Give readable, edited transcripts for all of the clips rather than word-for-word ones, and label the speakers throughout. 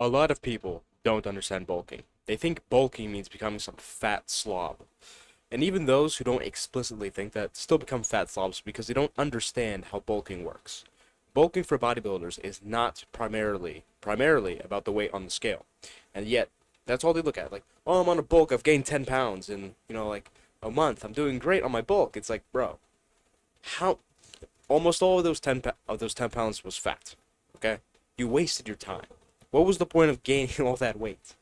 Speaker 1: A lot of people don't understand bulking. They think bulking means becoming some fat slob. And even those who don't explicitly think that still become fat slobs because they don't understand how bulking works. Bulking for bodybuilders is not primarily about the weight on the scale. And yet, that's all they look at. Like, oh, I'm on a bulk, I've gained 10 pounds in, like a month. I'm doing great on my bulk. It's like, bro, how almost all of those 10 pounds was fat. Okay? You wasted your time. What was the point of gaining all that weight?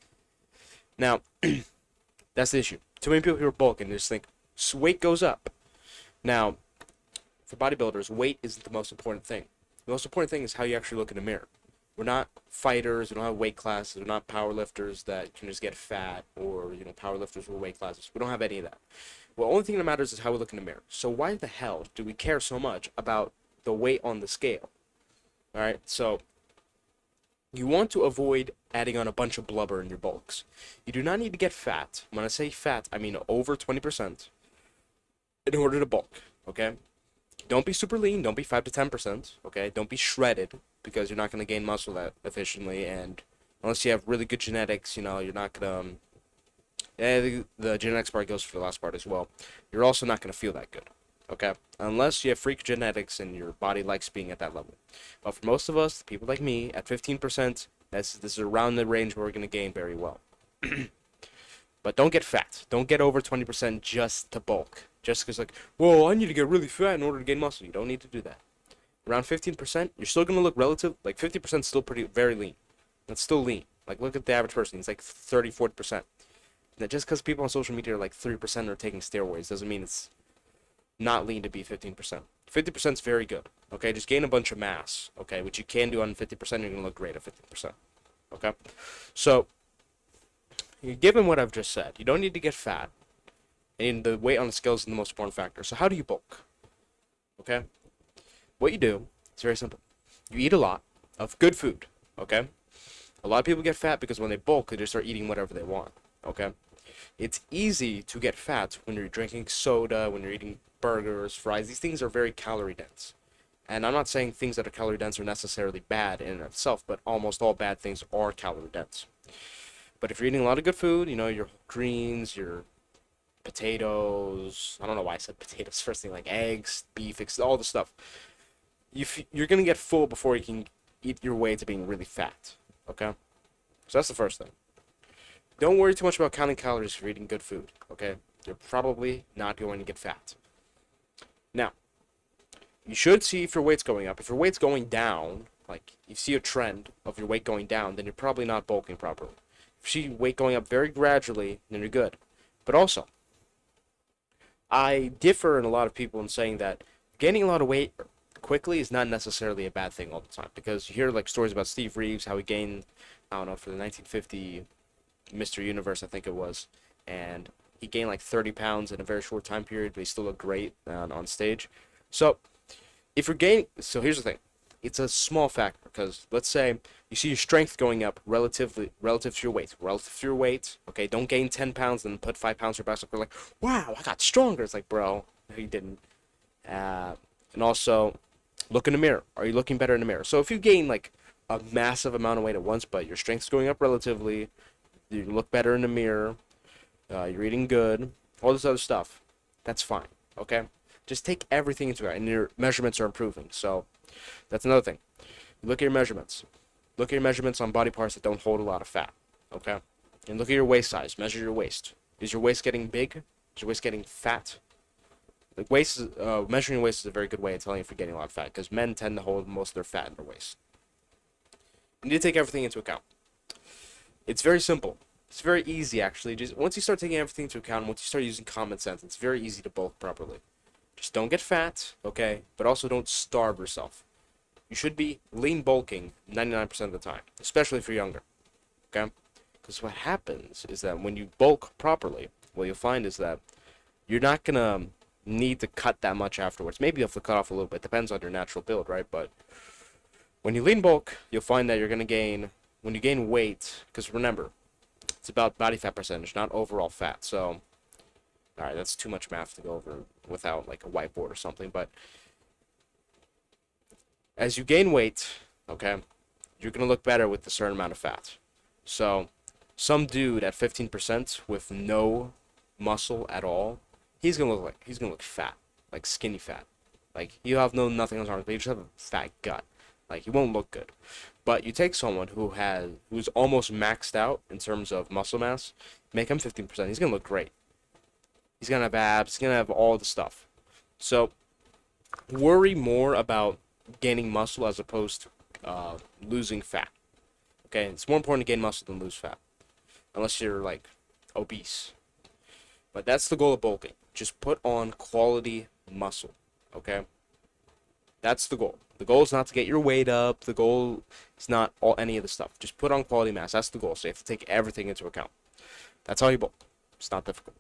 Speaker 1: Now, that's the issue. Too many people who are bulking just think weight goes up. Now, for bodybuilders, weight isn't the most important thing. The most important thing is how you actually look in the mirror. We're not fighters. We don't have weight classes. We're not power lifters that can just get fat, or power lifters with weight classes. We don't have any of that. Well, the only thing that matters is how we look in the mirror. So why the hell do we care so much about the weight on the scale? All right. So you want to avoid adding on a bunch of blubber in your bulks. You do not need to get fat. When I say fat, I mean over 20% in order to bulk. Okay. Don't be super lean. Don't be 5 to 10%. Okay. Don't be shredded because you're not going to gain muscle that efficiently. And unless you have really good genetics, you're not going to. Yeah, the genetics part goes for the last part as well. You're also not going to feel that good. Okay. Unless you have freak genetics and your body likes being at that level. But for most of us, people like me, at 15%, this is around the range where we're going to gain very well. But don't get fat. Don't get over 20% just to bulk. Just because, like, whoa, I need to get really fat in order to gain muscle. You don't need to do that. Around 15%, you're still going to look relative. Like, 50% is still very lean. That's still lean. Like, look at the average person. He's like 30, 40%. Now, just because people on social media are like 3% are taking steroids doesn't mean it's not lean to be 15%. 50% is very good. Okay, just gain a bunch of mass. Okay, which you can do on 50%. You're gonna look great at 50%. Okay, so given what I've just said, you don't need to get fat, and the weight on the scale is the most important factor. So how do you bulk? Okay, what you do is very simple. You eat a lot of good food. Okay, a lot of people get fat because when they bulk, they just start eating whatever they want. Okay, it's easy to get fat when you're drinking soda, when you're eating burgers, fries. These things are very calorie dense. And I'm not saying things that are calorie dense are necessarily bad in and of itself, but almost all bad things are calorie dense. But if you're eating a lot of good food, your greens, your potatoes, I don't know why I said potatoes first thing, like eggs, beef, all the stuff, you're going to get full before you can eat your way to being really fat. Okay? So that's the first thing. Don't worry too much about counting calories if you're eating good food. Okay? You're probably not going to get fat. Now, you should see if your weight's going up. If your weight's going down, like you see a trend of your weight going down, then you're probably not bulking properly. If you see weight going up very gradually, then you're good. But also, I differ in a lot of people in saying that gaining a lot of weight quickly is not necessarily a bad thing all the time. Because you hear like stories about Steve Reeves, how he gained, I don't know, for the 1950 Mr. Universe, I think it was, and he gained like 30 pounds in a very short time period, but he still looked great on stage. So if you're gaining, so here's the thing, it's a small factor because let's say you see your strength going up relative to your weight. Okay, don't gain 10 pounds and put 5 pounds for bicep. We're like, wow, I got stronger. It's like, bro, no, you didn't. And also, look in the mirror. Are you looking better in the mirror? So if you gain like a massive amount of weight at once, but your strength's going up relatively, you look better in the mirror, you're eating good, all this other stuff, that's fine. Okay, just take everything into account, and your measurements are improving. So that's another thing. Look at your measurements. Look at your measurements on body parts that don't hold a lot of fat. Okay, and look at your waist size. Measure your waist. Is your waist getting big? Is your waist getting fat? Like measuring your waist is a very good way of telling if you're getting a lot of fat because men tend to hold most of their fat in their waist. You need to take everything into account. It's very simple. It's very easy, actually. Just once you start taking everything into account, once you start using common sense, it's very easy to bulk properly. Just don't get fat, okay? But also don't starve yourself. You should be lean bulking 99% of the time, especially if you're younger, okay? Because what happens is that when you bulk properly, what you'll find is that you're not gonna need to cut that much afterwards. Maybe you have to cut off a little bit. Depends on your natural build, right? But when you lean bulk, you'll find that you're gonna gain when you gain weight. Because remember, it's about body fat percentage, not overall fat. So, all right, that's too much math to go over without like a whiteboard or something. But as you gain weight, okay, you're gonna look better with a certain amount of fat. So, some dude at 15% with no muscle at all, he's gonna look fat, like skinny fat. Like you have nothing on his arms, but you just have a fat gut. Like he won't look good. But you take someone who's almost maxed out in terms of muscle mass, make him 15%, he's gonna look great. He's gonna have abs, he's gonna have all the stuff. So worry more about gaining muscle as opposed to losing fat. Okay, it's more important to gain muscle than lose fat, unless you're like obese. But that's the goal of bulking. Just put on quality muscle. Okay, that's the goal. The goal is not to get your weight up. The goal is not any of the stuff. Just put on quality mass. That's the goal. So you have to take everything into account. That's how you bulk. It's not difficult.